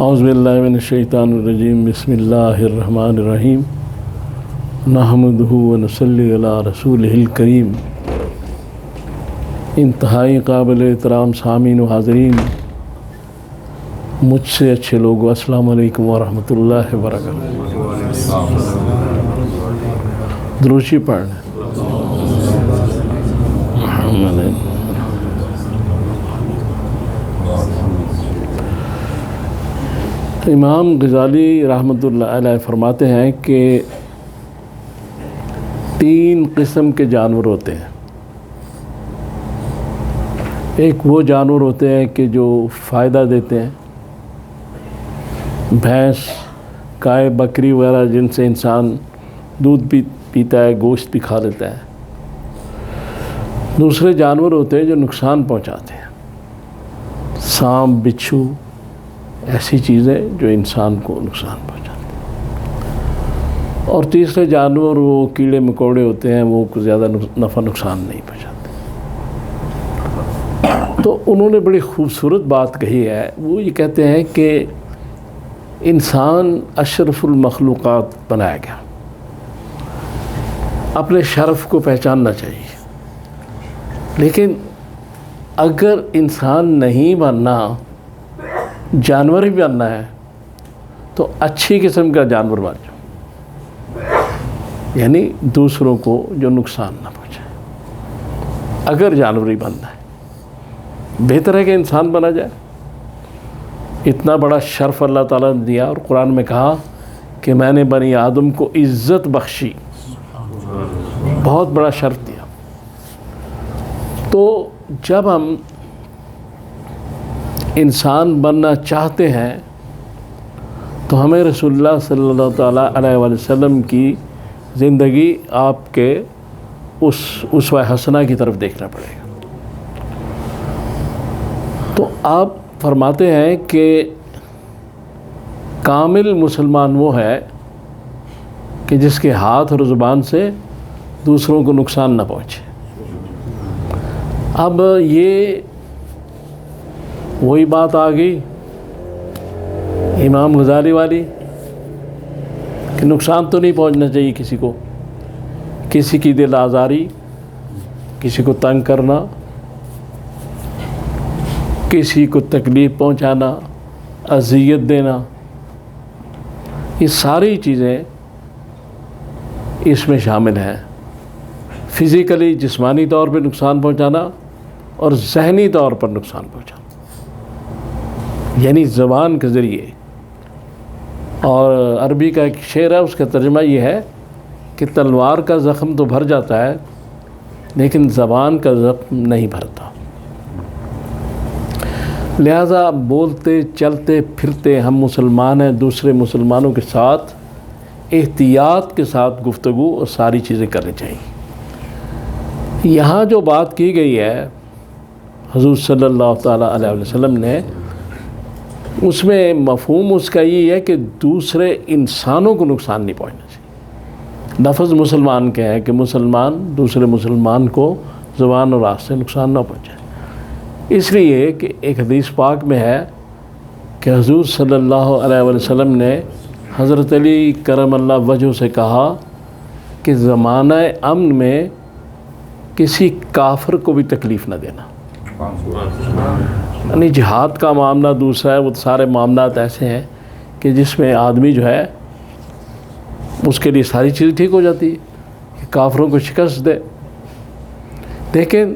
اعوذ باللہ من الشیطان الرجیم بسم اللہ الرحمن الرحیم نحمدہ ونصلی علی رسولہ الکریم۔ انتہائی قابل احترام سامعین و حاضرین، مجھ سے اچھے لوگوں، السلام علیکم ورحمۃ اللہ وبرکاتہ۔ دروشی پڑھنا۔ امام غزالی رحمۃ اللہ علیہ فرماتے ہیں کہ 3 قسم کے جانور ہوتے ہیں۔ ایک وہ جانور ہوتے ہیں کہ جو فائدہ دیتے ہیں، بھینس، گائے، بکری وغیرہ، جن سے انسان دودھ بھی پیتا ہے، گوشت بھی کھا لیتا ہے۔ دوسرے جانور ہوتے ہیں جو نقصان پہنچاتے ہیں، سانپ، بچھو، ایسی چیزیں جو انسان کو نقصان پہنچاتے ہیں۔ اور تیسرے جانور وہ کیڑے مکوڑے ہوتے ہیں، وہ زیادہ نفع نقصان نہیں پہنچاتے۔ تو انہوں نے بڑی خوبصورت بات کہی ہے، وہ یہ کہتے ہیں کہ انسان اشرف المخلوقات بنایا گیا، اپنے شرف کو پہچاننا چاہیے، لیکن اگر انسان نہیں بننا، جانور ہی بننا ہے تو اچھی قسم کا جانور بن جاؤ، یعنی دوسروں کو جو نقصان نہ پہنچائے۔ اگر جانور ہی بننا ہے، بہتر ہے کہ انسان بنا جائے۔ اتنا بڑا شرف اللہ تعالیٰ نے دیا، اور قرآن میں کہا کہ میں نے بنی آدم کو عزت بخشی، بہت بڑا شرف دیا۔ تو جب ہم انسان بننا چاہتے ہیں تو ہمیں رسول اللہ صلی اللہ تعالیٰ علیہ وآلہ وسلم کی زندگی، آپ کے اس اسوہ حسنہ کی طرف دیکھنا پڑے گا۔ تو آپ فرماتے ہیں کہ کامل مسلمان وہ ہے کہ جس کے ہاتھ اور زبان سے دوسروں کو نقصان نہ پہنچے۔ اب یہ وہی بات آ گئی امام غزالی والی کہ نقصان تو نہیں پہنچنا چاہیے کسی کو، کسی کی دل آزاری، کسی کو تنگ کرنا، کسی کو تکلیف پہنچانا، اذیت دینا، یہ ساری چیزیں اس میں شامل ہیں۔ فزیکلی، جسمانی طور پہ نقصان پہنچانا اور ذہنی طور پر نقصان پہنچانا، یعنی زبان کے ذریعے۔ اور عربی کا ایک شعر ہے، اس کا ترجمہ یہ ہے کہ تلوار کا زخم تو بھر جاتا ہے لیکن زبان کا زخم نہیں بھرتا۔ لہٰذا بولتے، چلتے، پھرتے ہم مسلمان ہیں، دوسرے مسلمانوں کے ساتھ احتیاط کے ساتھ گفتگو اور ساری چیزیں کرنی چاہیے۔ یہاں جو بات کی گئی ہے حضور صلی اللہ تعالیٰ علیہ وسلم نے، اس میں مفہوم اس کا یہ ہے کہ دوسرے انسانوں کو نقصان نہیں پہنچنا چاہیے۔ لفظ مسلمان کے ہے کہ مسلمان دوسرے مسلمان کو زبان اور ہاتھ سے نقصان نہ پہنچائے۔ اس لیے کہ ایک حدیث پاک میں ہے کہ حضور صلی اللہ علیہ وسلم نے حضرت علی کرم اللہ وجہہ سے کہا کہ زمانہ امن میں کسی کافر کو بھی تکلیف نہ دینا۔ یعنی جہاد کا معاملہ دوسرا ہے، وہ سارے معاملات ایسے ہیں کہ جس میں آدمی جو ہے اس کے لیے ساری چیز ٹھیک ہو جاتی ہے کہ کافروں کو شکست دے۔ لیکن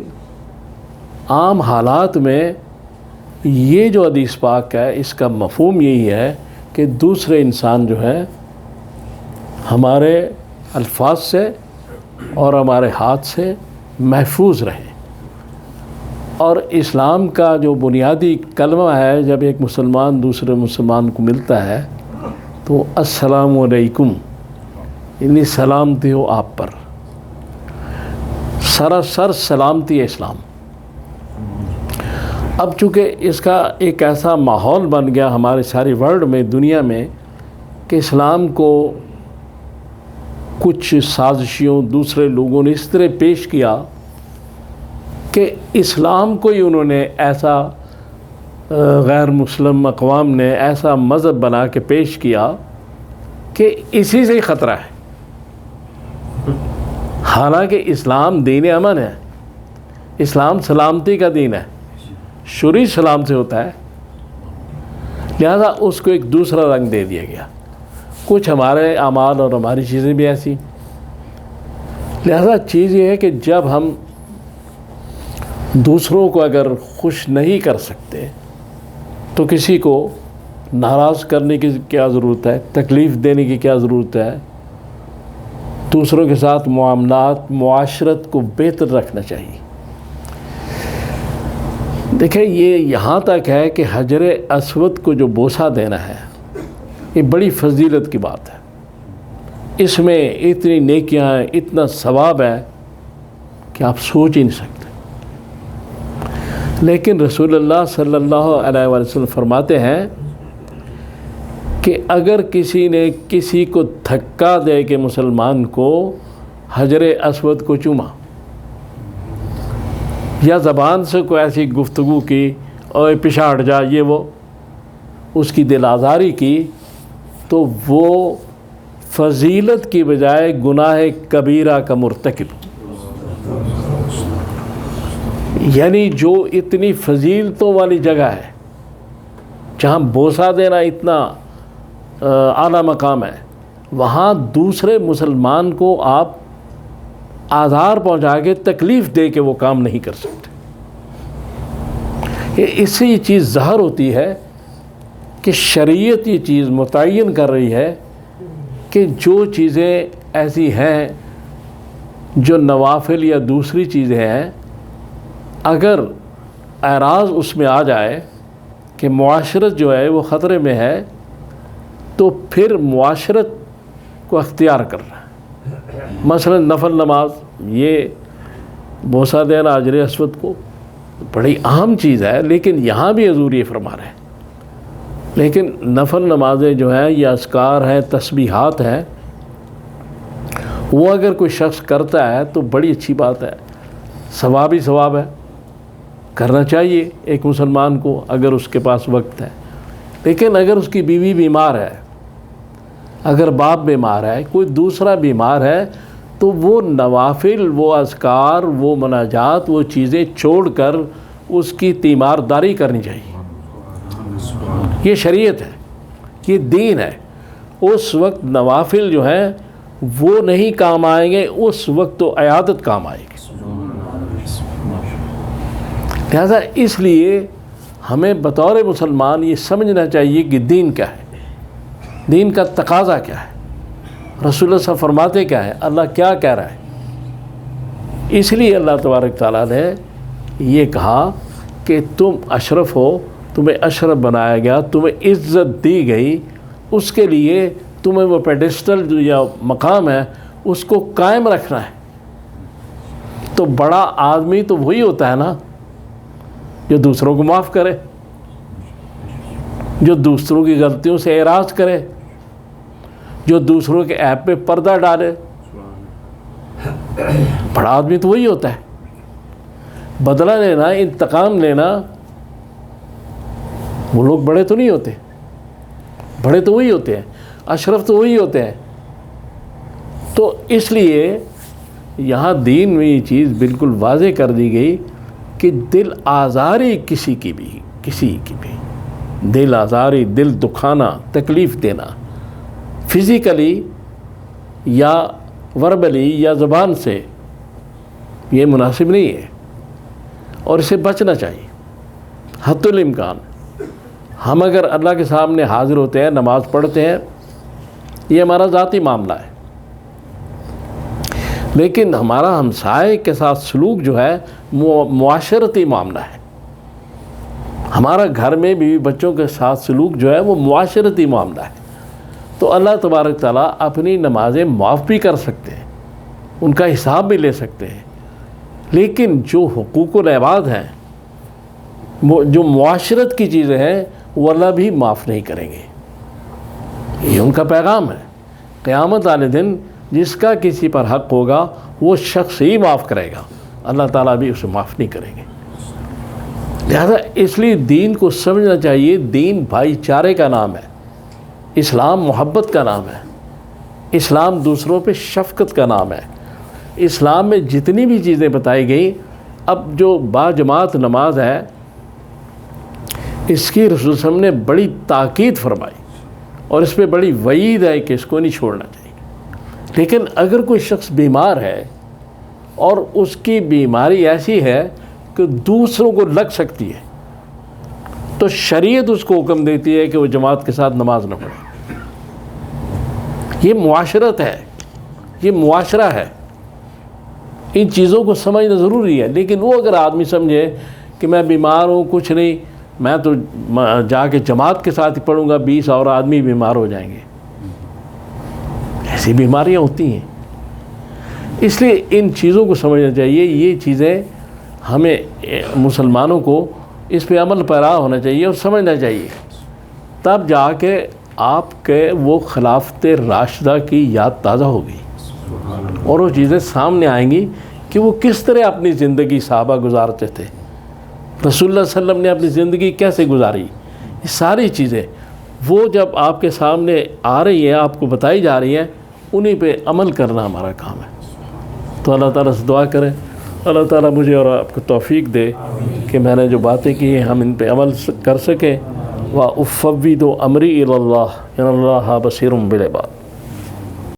عام حالات میں یہ جو حدیث پاک ہے، اس کا مفہوم یہی ہے کہ دوسرے انسان جو ہے ہمارے الفاظ سے اور ہمارے ہاتھ سے محفوظ رہے۔ اور اسلام کا جو بنیادی کلمہ ہے، جب ایک مسلمان دوسرے مسلمان کو ملتا ہے تو السلام علیکم، یعنی سلامتی ہو آپ پر، سراسر سلامتی ہے اسلام۔ اب چونکہ اس کا ایک ایسا ماحول بن گیا ہمارے ساری ورلڈ میں، دنیا میں، کہ اسلام کو کچھ سازشیوں دوسرے لوگوں نے اس طرح پیش کیا کہ اسلام کو ہی انہوں نے ایسا غیر مسلم اقوام نے ایسا مذہب بنا کے پیش کیا کہ اسی سے ہی خطرہ ہے، حالانکہ اسلام دین امن ہے، اسلام سلامتی کا دین ہے، شروع سلام سے ہوتا ہے، لہذا اس کو ایک دوسرا رنگ دے دیا گیا۔ کچھ ہمارے اعمال اور ہماری چیزیں بھی ایسی، لہذا چیز یہ ہے کہ جب ہم دوسروں کو اگر خوش نہیں کر سکتے تو کسی کو ناراض کرنے کی کیا ضرورت ہے، تکلیف دینے کی کیا ضرورت ہے؟ دوسروں کے ساتھ معاملات، معاشرت کو بہتر رکھنا چاہیے۔ دیکھیں یہ یہاں تک ہے کہ حجر اسود کو جو بوسہ دینا ہے یہ بڑی فضیلت کی بات ہے، اس میں اتنی نیکیاں ہیں، اتنا ثواب ہے کہ آپ سوچ ہی نہیں سکتے۔ لیکن رسول اللہ صلی اللہ علیہ وسلم فرماتے ہیں کہ اگر کسی نے کسی کو دھکا دے کے مسلمان کو حجر اسود کو چوما یا زبان سے کوئی ایسی گفتگو کی اور پیچھے ہٹ جا، یہ وہ اس کی دل آزاری کی، تو وہ فضیلت کی بجائے گناہ کبیرہ کا مرتکب، یعنی جو اتنی فضیلتوں والی جگہ ہے جہاں بوسہ دینا اتنا اعلیٰ مقام ہے، وہاں دوسرے مسلمان کو آپ آزار پہنچا کے تکلیف دے کے وہ کام نہیں کر سکتے۔ اس سے یہ چیز ظاہر ہوتی ہے کہ شریعت یہ چیز متعین کر رہی ہے کہ جو چیزیں ایسی ہیں جو نوافل یا دوسری چیزیں ہیں، اگر اعراض اس میں آ جائے کہ معاشرت جو ہے وہ خطرے میں ہے، تو پھر معاشرت کو اختیار کرنا ہے۔ مثلا نفل نماز، یہ بوسہ دینا حجر اسود کو بڑی اہم چیز ہے، لیکن یہاں بھی حضور یہ فرما رہے ہیں۔ لیکن نفل نمازیں جو ہیں یہ اذکار ہیں، تسبیحات ہیں، وہ اگر کوئی شخص کرتا ہے تو بڑی اچھی بات ہے، ثواب ہی ثواب ہے، کرنا چاہیے ایک مسلمان کو اگر اس کے پاس وقت ہے۔ لیکن اگر اس کی بیوی بیمار ہے، اگر باپ بیمار ہے، کوئی دوسرا بیمار ہے، تو وہ نوافل، وہ اذکار، وہ مناجات، وہ چیزیں چھوڑ کر اس کی تیمارداری کرنی چاہیے۔ یہ شریعت ہے، یہ دین ہے۔ اس وقت نوافل جو ہیں وہ نہیں کام آئیں گے، اس وقت تو عیادت کام آئے گی۔ لہذا اس لیے ہمیں بطور مسلمان یہ سمجھنا چاہیے کہ دین کیا ہے، دین کا تقاضا کیا ہے، رسول اللہ صلی اللہ علیہ وسلم فرماتے کیا ہے، اللہ کیا کہہ رہا ہے۔ اس لیے اللہ تبارک تعالیٰ نے یہ کہا کہ تم اشرف ہو، تمہیں اشرف بنایا گیا، تمہیں عزت دی گئی، اس کے لیے تمہیں وہ پیڈسٹل جو یا مقام ہے اس کو قائم رکھنا ہے۔ تو بڑا آدمی تو وہی ہوتا ہے نا جو دوسروں کو معاف کرے، جو دوسروں کی غلطیوں سے اعراض کرے، جو دوسروں کے عیب پہ پردہ ڈالے۔ بڑا آدمی تو وہی ہوتا ہے۔ بدلہ لینا، انتقام لینا، وہ لوگ بڑے تو نہیں ہوتے، بڑے تو وہی ہوتے ہیں، اشرف تو وہی ہوتے ہیں۔ تو اس لیے یہاں دین میں یہ چیز بالکل واضح کر دی گئی کہ دل آزاری کسی کی بھی دل آزاری، دل دکھانا، تکلیف دینا، فزیکلی یا وربلی یا زبان سے، یہ مناسب نہیں ہے اور اسے بچنا چاہیے حتی الامکان۔ ہم اگر اللہ کے سامنے حاضر ہوتے ہیں، نماز پڑھتے ہیں، یہ ہمارا ذاتی معاملہ ہے، لیکن ہمارا ہمسائے کے ساتھ سلوک جو ہے معاشرتی معاملہ ہے۔ ہمارا گھر میں بیوی بچوں کے ساتھ سلوک جو ہے وہ معاشرتی معاملہ ہے۔ تو اللہ تبارک تعالیٰ اپنی نمازیں معاف بھی کر سکتے ہیں، ان کا حساب بھی لے سکتے ہیں، لیکن جو حقوق العباد ہیں، جو معاشرت کی چیزیں ہیں، وہ اللہ بھی معاف نہیں کریں گے۔ یہ ان کا پیغام ہے۔ قیامت والے دن جس کا کسی پر حق ہوگا وہ شخص ہی معاف کرے گا، اللہ تعالیٰ بھی اسے معاف نہیں کریں گے۔ لہذا اس لیے دین کو سمجھنا چاہیے، دین بھائی چارے کا نام ہے، اسلام محبت کا نام ہے، اسلام دوسروں پہ شفقت کا نام ہے۔ اسلام میں جتنی بھی چیزیں بتائی گئیں، اب جو باجماعت نماز ہے اس کی رسول صلی اللہ علیہ وسلم نے بڑی تاکید فرمائی اور اس پہ بڑی وعید ہے کہ اس کو نہیں چھوڑنا چاہیے۔ لیکن اگر کوئی شخص بیمار ہے اور اس کی بیماری ایسی ہے کہ دوسروں کو لگ سکتی ہے، تو شریعت اس کو حکم دیتی ہے کہ وہ جماعت کے ساتھ نماز نہ پڑھے۔ یہ معاشرت ہے، یہ معاشرہ ہے، ان چیزوں کو سمجھنا ضروری ہے۔ لیکن وہ اگر آدمی سمجھے کہ میں بیمار ہوں، کچھ نہیں، میں تو جا کے جماعت کے ساتھ ہی پڑھوں گا، 20 اور آدمی بیمار ہو جائیں گے، ایسی بیماریاں ہوتی ہیں۔ اس لیے ان چیزوں کو سمجھنا چاہیے، یہ چیزیں ہمیں مسلمانوں کو اس پہ عمل پیرا ہونا چاہیے اور سمجھنا چاہیے، تب جا کے آپ کے وہ خلافت راشدہ کی یاد تازہ ہوگی اور وہ چیزیں سامنے آئیں گی کہ وہ کس طرح اپنی زندگی صحابہ گزارتے تھے، رسول اللہ صلی اللہ علیہ وسلم نے اپنی زندگی کیسے گزاری۔ یہ ساری چیزیں وہ جب آپ کے سامنے آ رہی ہیں، آپ کو بتائی جا رہی ہیں، انہی پہ عمل کرنا ہمارا کام ہے۔ تو اللہ تعالیٰ سے دعا کریں، اللہ تعالیٰ مجھے اور آپ کو توفیق دے کہ میں نے جو باتیں کی ہیں ہم ان پہ عمل کر سکیں۔ وَأُفَوِّضُ أَمْرِي إِلَى اللَّهِ إِنَّ اللَّهَ بَصِيرٌ بِالْعِبَادِ۔